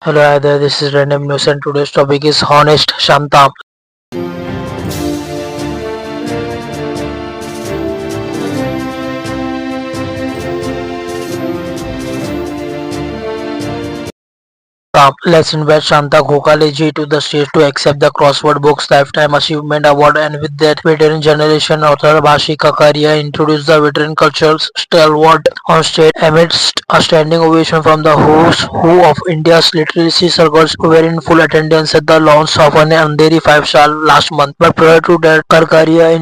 Hello, hi there. This is Random News, and today's topic is Honest Shanta. Let's invite Shanta Gokhale ji to the stage to accept the Crossword Books Lifetime Achievement Award, and with that veteran generation author Bhashi Kakaria introduced the veteran cultural stalwart on stage amidst a standing ovation from the who's who of India's literacy circles who were in full attendance at the launch of an Andheri 5-star last month. But prior to that, Karkaria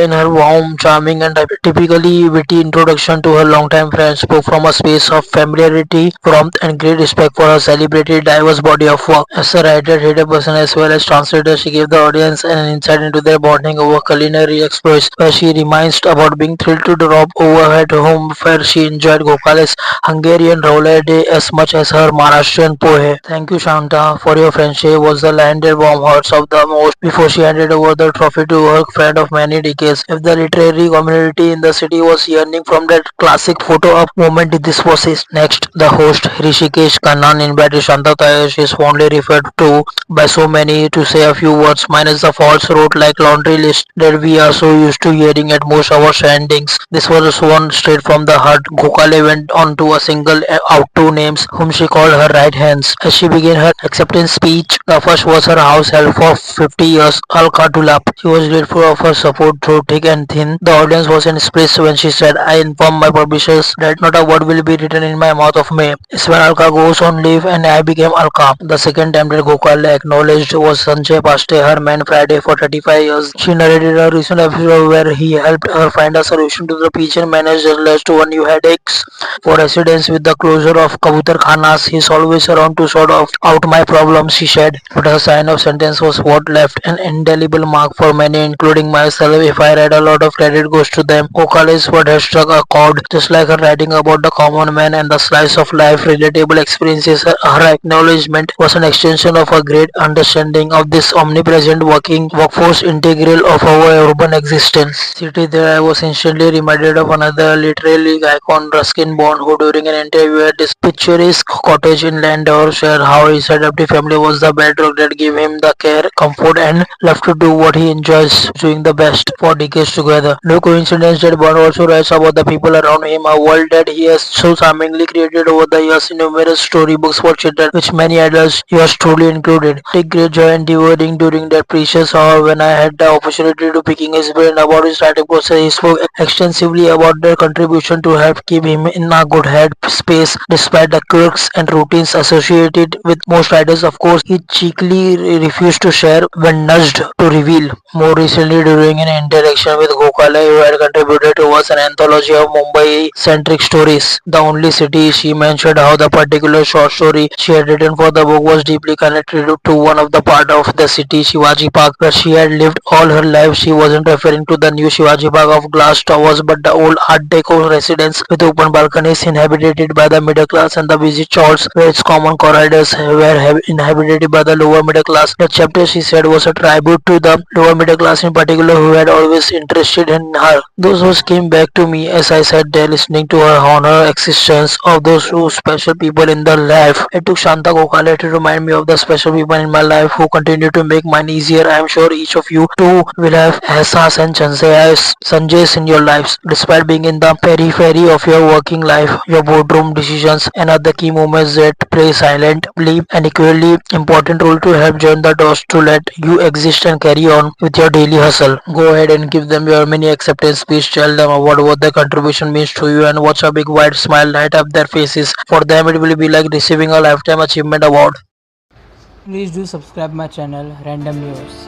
in her warm, charming and typically witty introduction to her longtime friend spoke from a space of familiarity, warmth and great respect for her celebrated diverse body of work. As a writer, theatre person as well as translator, she gave the audience an insight into their bonding over culinary exploits, where she reminds about being thrilled to drop over at home where she enjoyed Gokale's Hungarian roulade as much as her Maharashtrian pohe. Thank you, Shanta, for your friendship was the landed warm hearts of the most before she handed over the trophy to her friend of many decades. If the literary community in the city was yearning from that classic photo op moment, this was his. Next, the host Rishikesh Kannan invited Shanta Taya. She is fondly referred to by so many to say a few words minus the false road like laundry list that we are so used to hearing at most of our standings. This was one straight from the heart. Gokhale went on to a single out two names whom she called her right hands. As she began her acceptance speech, the first was her house help for 50 years, Alka Dulap. She was grateful of her support through thick and thin. The audience was in space when she said, I informed my publishers that not a word will be written in my mouth of May. It's when Alka goes on leave and I became Alka. The second time that Gokhale acknowledged was Sanjay Paste, her man Friday for 35 years. She narrated a recent episode where he helped her find a solution to the pigeon menace that led to a new headaches for residents with the closure of Kabutar Khanas. He's always around to sort of out my problems, she said. But her sign of sentence was what left an indelible mark for many, including myself. If I read, a lot of credit goes to them. Gokhale's word has struck a chord, just like her writing about the common man and the slice of life relatable experiences. Her acknowledgement was an extension of a great understanding of this omnipresent working workforce integral of our urban existence. City there, I was instantly reminded of another literary icon, Ruskin Bond, who during an interview at this picturesque cottage in Landour shared how his adoptive family was the bedrock that gave him the care, comfort and love to do what he enjoys doing the best for decades together. No coincidence that Bond also writes about the people around him, a world that he has so charmingly created over the years in numerous storybooks for children, which many adults, yours truly included, take great joy in devouring during that precious hour. When I had the opportunity to picking his brain about his writing process, he spoke extensively about their contribution to help keep him in a good head space despite the quirks and routines associated with most writers. Of course, he cheekily refused to share when nudged to reveal. More recently, during an interaction with Gokhale, who had contributed towards an anthology of Mumbai-centric stories, The Only City, she mentioned how the particular short story she had written for the book was deeply connected to one of the part of the city, Shivaji Park, where she had lived all her life. She wasn't referring to the new Shivaji Park of glass towers, but the old Art Deco residence with open balconies inhabited by the middle class and the busy chores where its common corridors were inhabited by the lower middle class. The chapter, she said, was a tribute to the lower middle class in particular who had always interested in her. Those words came back to me as I sat there listening to her honor existence of those two special people in the life. It took Shanta Gokhale to remind me of the special people in my life who continue to make mine easier. I am sure each of you too will have Ehsas and Sanjays in your lives. Despite being in the periphery of your working life, your boardroom decisions and other key moments that play silently an equally important role to help join the dots to let you exist and carry on with your daily hustle. Go ahead and give them your mini acceptance speech. Tell them about what their contribution means to you and watch a big wide smile light up their faces. For them, it will be like receiving a lifetime achievement award. Please do subscribe my channel Random News.